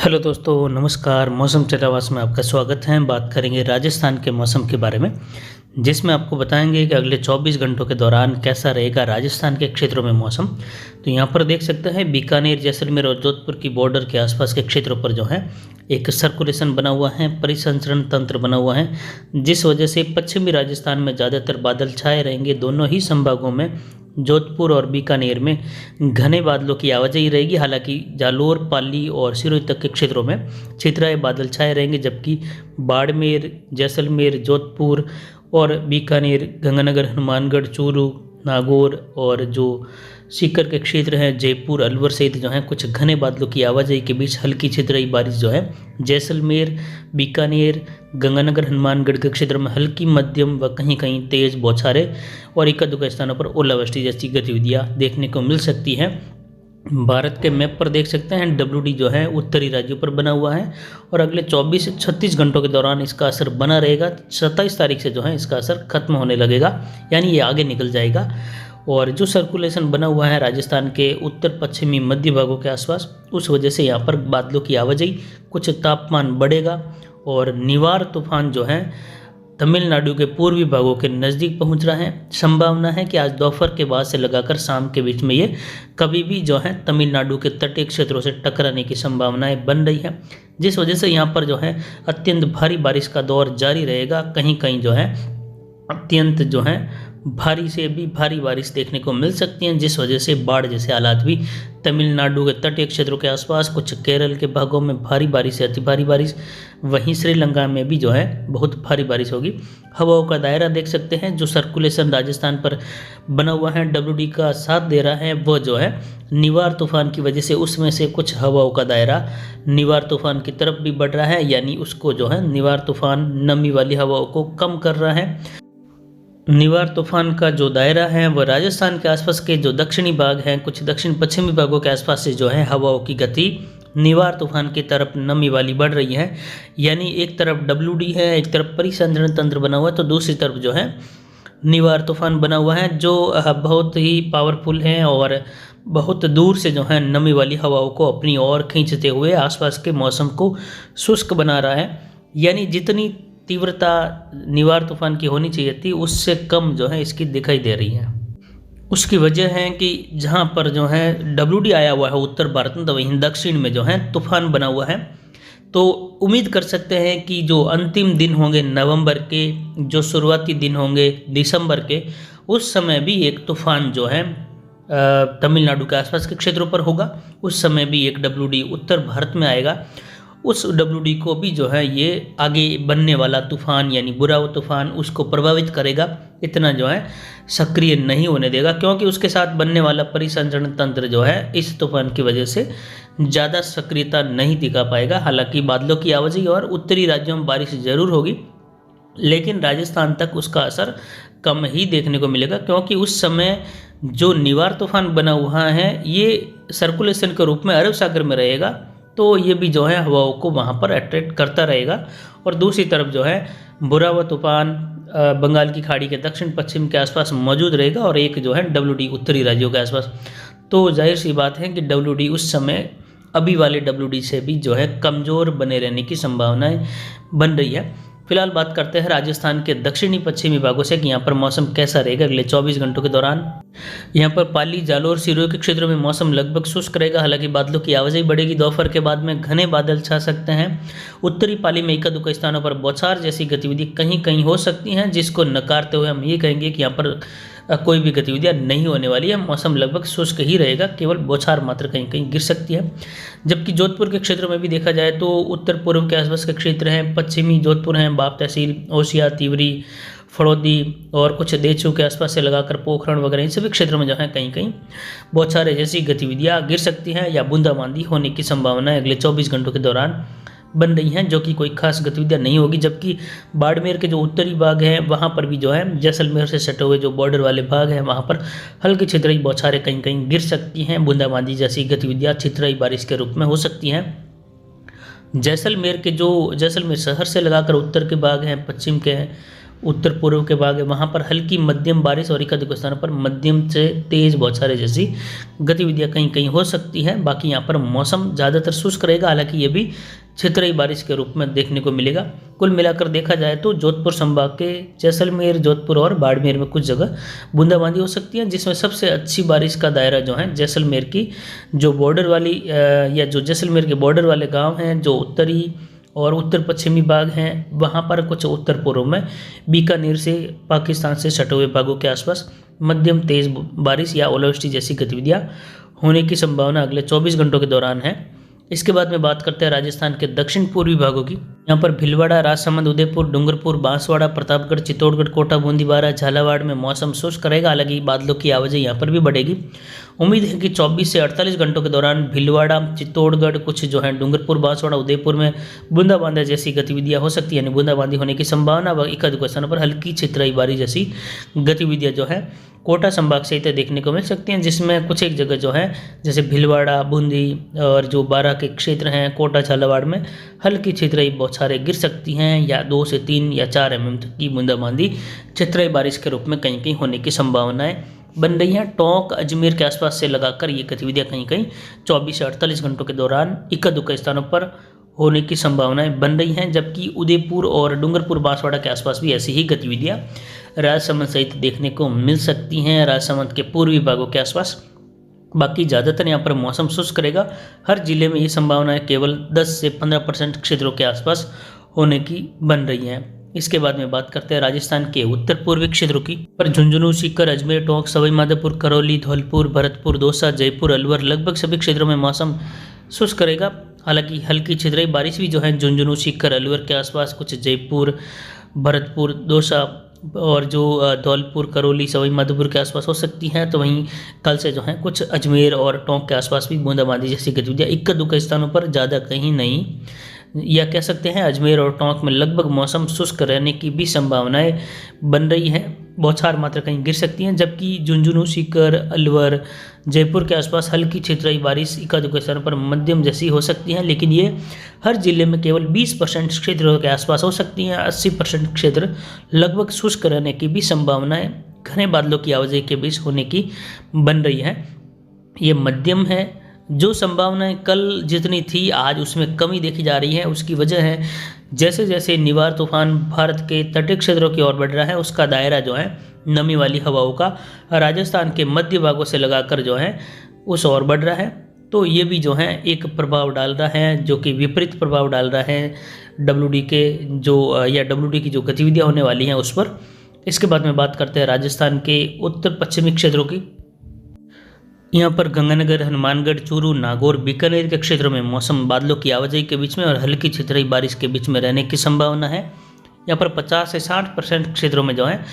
Hello दोस्तों, नमस्कार। मौसम चरावास में आपका स्वागत है। बात करेंगे राजस्थान के मौसम के बारे में, जिसमें आपको बताएंगे कि अगले 24 घंटों के दौरान कैसा रहेगा राजस्थान के क्षेत्रों में मौसम। तो यहाँ पर देख सकते हैं बीकानेर, जैसलमेर और जोधपुर की बॉर्डर के आसपास के क्षेत्रों पर जो है एक सर्कुलेशन बना हुआ है, परिसंचरण तंत्र बना हुआ है, जिस वजह से पश्चिमी राजस्थान में ज़्यादातर बादल छाए रहेंगे। दोनों ही संभागों में, जोधपुर और बीकानेर में घने बादलों की आवाजाही रहेगी। हालांकि जालोर, पाली और सिरोही तक के क्षेत्रों में छितराए बादल छाए रहेंगे, जबकि बाड़मेर, जैसलमेर, जोधपुर और बीकानेर, गंगानगर, हनुमानगढ़, चूरू, नागौर और जो सीकर के क्षेत्र हैं, जयपुर, अलवर सहित जो है कुछ घने बादलों की आवाजाही के बीच हल्की छितराई बारिश जो है जैसलमेर, बीकानेर, गंगानगर, हनुमानगढ़ के क्षेत्र में हल्की, मध्यम व कहीं कहीं तेज बौछारें और इक्का-दुक्का स्थानों पर ओलावृष्टि जैसी गतिविधियां देखने को मिल सकती हैं। भारत के मैप पर देख सकते हैं WD जो है उत्तरी राज्यों पर बना हुआ है और अगले 24 से 36 घंटों के दौरान इसका असर बना रहेगा। 27 तारीख से जो है इसका असर खत्म होने लगेगा, यानी ये आगे निकल जाएगा। और जो सर्कुलेशन बना हुआ है राजस्थान के उत्तर पश्चिमी मध्य भागों के आसपास, उस वजह से यहाँ पर बादलों की आवाजाही, कुछ तापमान बढ़ेगा और निवार तूफान जो है तमिलनाडु के पूर्वी भागों के नज़दीक पहुंच रहा है। संभावना है कि आज दोपहर के बाद से लगाकर शाम के बीच में ये कभी भी जो है तमिलनाडु के तटीय क्षेत्रों से टकराने की संभावनाएं बन रही है, जिस वजह से यहाँ पर जो है अत्यंत भारी बारिश का दौर जारी रहेगा। कहीं कहीं जो है अत्यंत जो है भारी से भी भारी बारिश देखने को मिल सकती हैं, जिस वजह से बाढ़ जैसे हालात भी तमिलनाडु के तटीय क्षेत्रों के आसपास, कुछ केरल के भागों में भारी बारिश से अति भारी बारिश, वहीं श्रीलंका में भी जो है बहुत भारी बारिश होगी। हवाओं का दायरा देख सकते हैं, जो सर्कुलेशन राजस्थान पर बना हुआ है WD का साथ दे रहा है, वह जो है निवार तूफान की वजह से उसमें से कुछ हवाओं का दायरा निवार तूफान की तरफ भी बढ़ रहा है, यानी उसको जो है निवार तूफान नमी वाली हवाओं को कम कर रहा है। निवार तूफान का जो दायरा है वह राजस्थान के आसपास के जो दक्षिणी भाग हैं, कुछ दक्षिण पश्चिमी भागों के आसपास से जो है हवाओं की गति निवार तूफान की तरफ नमी वाली बढ़ रही है। यानी एक तरफ WD है, एक तरफ परिसंचरण तंत्र बना हुआ है, तो दूसरी तरफ जो है निवार तूफान बना हुआ है, जो बहुत ही पावरफुल है और बहुत दूर से जो है नमी वाली हवाओं को अपनी ओर खींचते हुए आसपास के मौसम को शुष्क बना रहा है। यानी जितनी तीव्रता निवार तूफान की होनी चाहिए थी, उससे कम जो है इसकी दिखाई दे रही है। उसकी वजह है कि जहाँ पर जो है WD आया हुआ है उत्तर भारत में, तो वहीं दक्षिण में जो है तूफान बना हुआ है। तो उम्मीद कर सकते हैं कि जो अंतिम दिन होंगे नवंबर के, जो शुरुआती दिन होंगे दिसंबर के, उस समय भी एक तूफान जो है तमिलनाडु के आसपास के क्षेत्रों पर होगा। उस समय भी एक WD उत्तर भारत में आएगा। उस WD को भी जो है ये आगे बनने वाला तूफान, यानी बुरा तूफान, उसको प्रभावित करेगा, इतना जो है सक्रिय नहीं होने देगा, क्योंकि उसके साथ बनने वाला परिसंचरण तंत्र जो है इस तूफान की वजह से ज़्यादा सक्रियता नहीं दिखा पाएगा। हालांकि बादलों की आवाजाही और उत्तरी राज्यों में बारिश जरूर होगी, लेकिन राजस्थान तक उसका असर कम ही देखने को मिलेगा, क्योंकि उस समय जो निवार तूफान बना हुआ है ये सर्कुलेशन के रूप में अरब सागर में रहेगा, तो ये भी जो है हवाओं को वहाँ पर अट्रैक्ट करता रहेगा। और दूसरी तरफ जो है बुरा तूफान बंगाल की खाड़ी के दक्षिण पश्चिम के आसपास मौजूद रहेगा और एक जो है WD उत्तरी राज्यों के आसपास। तो जाहिर सी बात है कि WD उस समय अभी वाले WD से भी जो है कमज़ोर बने रहने की संभावनाएं बन रही है। फिलहाल बात करते हैं राजस्थान के दक्षिणी पश्चिमी भागों से कि यहाँ पर मौसम कैसा रहेगा अगले 24 घंटों के दौरान। यहाँ पर पाली, जालोर, सिरोही के क्षेत्रों में मौसम लगभग शुष्क रहेगा। हालांकि बादलों की आवाजाही बढ़ेगी। दोपहर के बाद में घने बादल छा सकते हैं। उत्तरी पाली में इक्का-दुक्का स्थानों पर बौछार जैसी गतिविधि कहीं कहीं हो सकती हैं, जिसको नकारते हुए हम ये कहेंगे कि यहाँ पर कोई भी गतिविधियां नहीं होने वाली है। मौसम लगभग शुष्क ही रहेगा, केवल बौछार मात्र कहीं कहीं गिर सकती है। जबकि जोधपुर के क्षेत्र में भी देखा जाए तो उत्तर पूर्व के आसपास के क्षेत्र हैं, पश्चिमी जोधपुर हैं, बाप तहसील, ओसिया, तिवरी, फड़ौदी और कुछ देचू के आसपास से लगाकर पोखरण वगैरह, इन सभी क्षेत्रों में जो है कहीं कहीं बौछारें जैसी गतिविधियां गिर सकती हैं या बूंदाबांदी होने की संभावना अगले 24 घंटों के दौरान बन रही हैं, जो कि कोई खास गतिविधियां नहीं होगी। जबकि बाड़मेर के जो उत्तरी भाग हैं वहाँ पर भी जो है जैसलमेर से सटे हुए जो बॉर्डर वाले भाग हैं वहाँ पर हल्की छितराई बौछारें कहीं कहीं गिर सकती हैं। बूंदाबांदी जैसी गतिविधियां छितराई बारिश के रूप में हो सकती हैं। जैसलमेर के जो जैसलमेर शहर से लगाकर उत्तर के भाग हैं, पश्चिम के हैं, उत्तर पूर्व के भाग है वहाँ पर हल्की मध्यम बारिश और एक आध स्थानों पर मध्यम से तेज बौछारें जैसी गतिविधियाँ कहीं कहीं हो सकती हैं। बाकी यहाँ पर मौसम ज़्यादातर शुष्क रहेगा, हालांकि ये भी क्षेत्रीय बारिश के रूप में देखने को मिलेगा। कुल मिलाकर देखा जाए तो जोधपुर संभाग के जैसलमेर, जोधपुर और बाड़मेर में कुछ जगह बूंदाबांदी हो सकती है, जिसमें सबसे अच्छी बारिश का दायरा जो है जैसलमेर की जो बॉर्डर वाली या जो जैसलमेर के बॉर्डर वाले गाँव हैं, जो उत्तरी और उत्तर पश्चिमी भाग हैं, वहाँ पर कुछ उत्तर पूर्व में बीकानेर से पाकिस्तान से सटे हुए भागों के आसपास मध्यम तेज बारिश या ओलावृष्टि जैसी गतिविधियाँ होने की संभावना अगले 24 घंटों के दौरान है। इसके बाद में बात करते हैं राजस्थान के दक्षिण पूर्वी भागों की। यहाँ पर भीलवाड़ा, राजसमंद, उदयपुर, डूंगरपुर, बांसवाड़ा, प्रतापगढ़, चित्तौड़गढ़, कोटा, बूंदी, बारा, झालावाड़ में मौसम शुष्क रहेगा, हालांकि बादलों की आवाजाही यहाँ पर भी बढ़ेगी। उम्मीद है कि 24 से 48 घंटों के दौरान भीलवाड़ा, चित्तौड़गढ़, कुछ जो है डूंगरपुर, बांसवाड़ा, उदयपुर में बूंदाबांदी जैसी गतिविधियाँ हो सकती है, यानी बूंदाबांदी होने की संभावना व एक आध स्थानों पर हल्की छितराई बारिश जैसी गतिविधियाँ जो है कोटा संभाग सहित देखने को मिल सकती हैं, जिसमें कुछ एक जगह जो है जैसे भीलवाड़ा, बूंदी और जो बारा के क्षेत्र हैं, कोटा, झालावाड़ में हल्की छितराई बौछारें गिर सकती हैं या 2 से 3 या 4 mm तक की बूंदाबांदी छितराई बारिश के रूप में कहीं कहीं होने की संभावनाएं बन रही हैं। टोंक, अजमेर के आसपास से लगाकर ये गतिविधियाँ कहीं कहीं 24 से 48 घंटों के दौरान इक्का दुक्का स्थानों पर होने की संभावनाएं बन रही हैं, जबकि उदयपुर और डूंगरपुर, बांसवाड़ा के आसपास भी ऐसी ही गतिविधियाँ राजसमंद सहित देखने को मिल सकती हैं, राजसमंद के पूर्वी भागों के आसपास। बाकी ज़्यादातर यहाँ पर मौसम शुष्क रहेगा। हर जिले में ये संभावनाएं केवल 10 से 15% क्षेत्रों के आसपास होने की बन रही हैं। इसके बाद में बात करते हैं राजस्थान के उत्तर पूर्वी क्षेत्रों की। पर झुंझुनू, सीकर, अजमेर, टोंक, सवाई माधोपुर, करौली, धौलपुर, भरतपुर, दौसा, जयपुर, अलवर, लगभग सभी क्षेत्रों में मौसम शुष्क रहेगा। हालांकि हल्की छितराई बारिश भी जो है झुंझुनू, सीकर, अलवर के आसपास, कुछ जयपुर, भरतपुर, दौसा और जो धौलपुर, करौली, सवाई माधोपुर के आसपास हो सकती हैं। तो वहीं कल से जो है कुछ अजमेर और टोंक के आसपास भी बूंदाबांदी जैसी गतिविधियाँ इक्का दुक्का स्थानों पर, ज़्यादा कहीं नहीं, या कह सकते हैं अजमेर और टोंक में लगभग मौसम शुष्क रहने की भी संभावनाएं बन रही हैं। बौछार मात्र कहीं गिर सकती हैं, जबकि झुंझुनू, सीकर, अलवर, जयपुर के आसपास हल्की छितराई बारिश इक्का दुक्का स्थानों पर मध्यम जैसी हो सकती हैं, लेकिन ये हर जिले में केवल 20% क्षेत्रों के आसपास हो सकती हैं। 80% क्षेत्र लगभग शुष्क रहने की भी संभावनाएं घने बादलों की आवाजाही के बीच होने की बन रही है। ये मध्यम है। जो संभावनाएं कल जितनी थी आज उसमें कमी देखी जा रही है। उसकी वजह है जैसे जैसे निवार तूफान भारत के तटीय क्षेत्रों की ओर बढ़ रहा है, उसका दायरा जो है नमी वाली हवाओं का राजस्थान के मध्य भागों से लगाकर जो है उस ओर बढ़ रहा है। तो ये भी जो है एक प्रभाव डाल रहा है, जो कि विपरीत प्रभाव डाल रहा है WD के जो या WD की जो गतिविधियाँ होने वाली हैं उस पर। इसके बाद में बात करते हैं राजस्थान के उत्तर पश्चिमी क्षेत्रों की। यहाँ पर गंगानगर, हनुमानगढ़, चूरू, नागौर, बीकानेर के क्षेत्रों में मौसम बादलों की आवाजाही के बीच में और हल्की छितराई बारिश के बीच में रहने की संभावना है। यहाँ पर 50 से 60% क्षेत्रों में जो है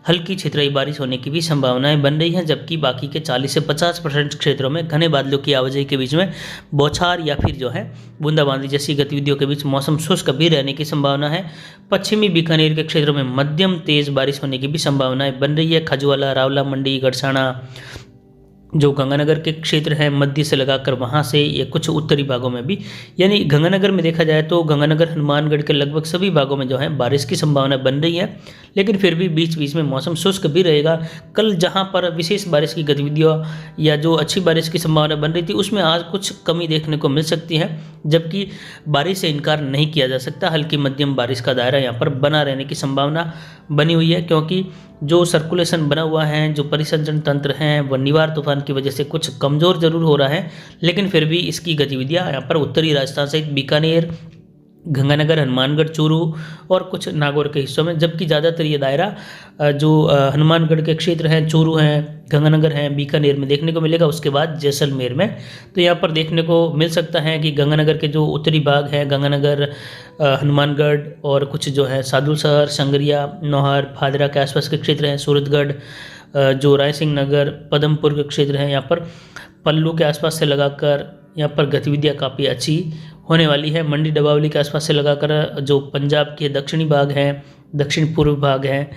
हल्की छितराई बारिश होने की भी संभावनाएं बन रही हैं, जबकि बाकी के 40 से 50% क्षेत्रों में घने बादलों की आवाजाही के बीच में बौछार या फिर जो है बूंदाबांदी जैसी गतिविधियों के बीच मौसम शुष्क भी रहने की संभावना है। पश्चिमी बीकानेर के क्षेत्रों में मध्यम तेज बारिश होने की भी संभावनाएं बन रही है। खजुआला, रावला मंडी, गड़साना जो गंगानगर के क्षेत्र हैं मध्य से लगाकर वहाँ से ये कुछ उत्तरी भागों में भी, यानी गंगानगर में देखा जाए तो गंगानगर, हनुमानगढ़ के लगभग सभी भागों में जो है बारिश की संभावना बन रही है, लेकिन फिर भी बीच बीच में मौसम शुष्क भी रहेगा। कल जहाँ पर विशेष बारिश की गतिविधियाँ या जो अच्छी बारिश की संभावना बन रही थी उसमें आज कुछ कमी देखने को मिल सकती है, जबकि बारिश से इनकार नहीं किया जा सकता। हल्की मध्यम बारिश का दायरा यहाँ पर बना रहने की संभावना बनी हुई है, क्योंकि जो सर्कुलेशन बना हुआ है, जो परिसंचरण तंत्र हैं, वह निवार तूफान की वजह से कुछ कमज़ोर जरूर हो रहा है, लेकिन फिर भी इसकी गतिविधियाँ यहाँ पर उत्तरी राजस्थान सहित बीकानेर, गंगानगर, हनुमानगढ़, चूरू और कुछ नागौर के हिस्सों में, जबकि ज़्यादातर ये दायरा जो हनुमानगढ़ के क्षेत्र हैं, चूरू हैं, गंगानगर हैं, बीकानेर में देखने को मिलेगा। उसके बाद जैसलमेर में तो यहाँ पर देखने को मिल सकता है कि गंगानगर के जो उत्तरी भाग हैं, गंगानगर, हनुमानगढ़ और कुछ जो है सादुलशहर, संगरिया, नौहर, भादरा के आसपास के क्षेत्र हैं, सूरतगढ़, जो रायसिंह नगर, पदमपुर के क्षेत्र हैं, यहाँ पर पल्लू के आसपास से लगाकर यहाँ पर गतिविधियाँ काफ़ी अच्छी होने वाली है। मंडी, डबावली के आसपास से लगाकर जो पंजाब के दक्षिणी भाग हैं, दक्षिण पूर्व भाग हैं,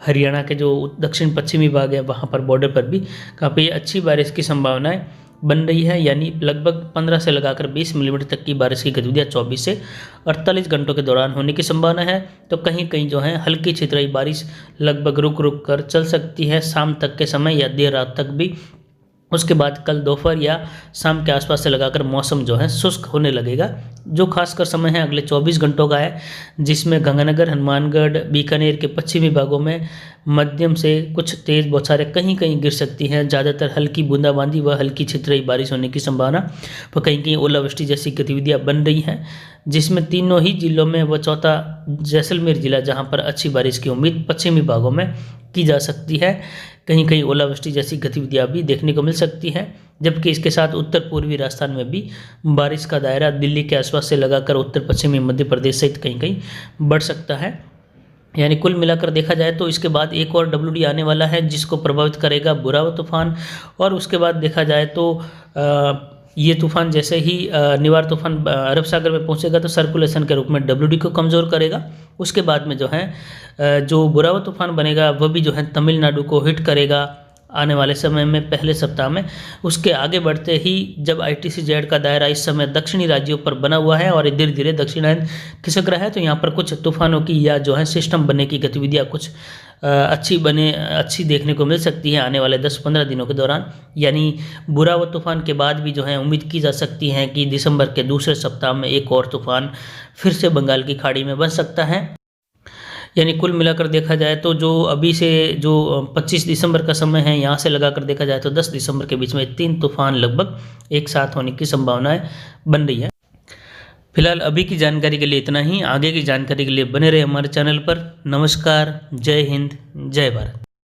हरियाणा के जो दक्षिण पश्चिमी भाग हैं, वहाँ पर बॉर्डर पर भी काफ़ी अच्छी बारिश की संभावनाएं बन रही है, यानी लगभग 15 से लगाकर 20 मिलीमीटर तक की बारिश की गतिविधियाँ 24 से 48 घंटों के दौरान होने की संभावना है। तो कहीं कहीं जो है हल्की छितराई बारिश लगभग रुक रुक कर चल सकती है शाम तक के समय या देर रात तक भी। उसके बाद कल दोपहर या शाम के आसपास से लगाकर मौसम जो है शुष्क होने लगेगा। जो खासकर समय है अगले 24 घंटों का है, जिसमें गंगानगर, हनुमानगढ़, बीकानेर के पश्चिमी भागों में मध्यम से कुछ तेज़ बौछारें कहीं कहीं गिर सकती हैं। ज़्यादातर हल्की बूंदाबांदी व हल्की छितराई बारिश होने की संभावना व कहीं कहीं ओलावृष्टि जैसी गतिविधियाँ बन रही हैं, जिसमें तीनों ही जिलों में व चौथा जैसलमेर जिला जहाँ पर अच्छी बारिश की उम्मीद पश्चिमी भागों में की जा सकती है। कहीं कहीं ओलावृष्टि जैसी गतिविधियाँ भी देखने को मिल सकती हैं, जबकि इसके साथ उत्तर पूर्वी राजस्थान में भी बारिश का दायरा दिल्ली के आसपास से लगाकर उत्तर पश्चिमी मध्य प्रदेश सहित कहीं कहीं बढ़ सकता है। यानी कुल मिलाकर देखा जाए तो इसके बाद एक और WD आने वाला है, जिसको प्रभावित करेगा बुरावा तूफान। और उसके बाद देखा जाए तो ये तूफान जैसे ही निवार तूफान अरब सागर में पहुंचेगा तो सर्कुलेशन के रूप में WD को कमज़ोर करेगा। उसके बाद में जो है जो बुरावा तूफान बनेगा वह भी जो है तमिलनाडु को हिट करेगा आने वाले समय में पहले सप्ताह में। उसके आगे बढ़ते ही जब ITCZ का दायरा इस समय दक्षिणी राज्यों पर बना हुआ है और धीरे धीरे दक्षिणायन खिसक रहा है, तो यहाँ पर कुछ तूफानों की या जो है सिस्टम बनने की गतिविधियाँ कुछ अच्छी देखने को मिल सकती है आने वाले 10-15 दिनों के दौरान। यानी बुरावा तूफान के बाद भी जो है उम्मीद की जा सकती है कि दिसंबर के दूसरे सप्ताह में एक और तूफान फिर से बंगाल की खाड़ी में बन सकता है। यानी कुल मिलाकर देखा जाए तो जो अभी से जो 25 दिसंबर का समय है, यहाँ से लगाकर देखा जाए तो 10 दिसंबर के बीच में 3 तूफान लगभग एक साथ होने की संभावनाएं बन रही है। फिलहाल अभी की जानकारी के लिए इतना ही। आगे की जानकारी के लिए बने रहे हमारे चैनल पर। नमस्कार, जय हिंद, जय भारत।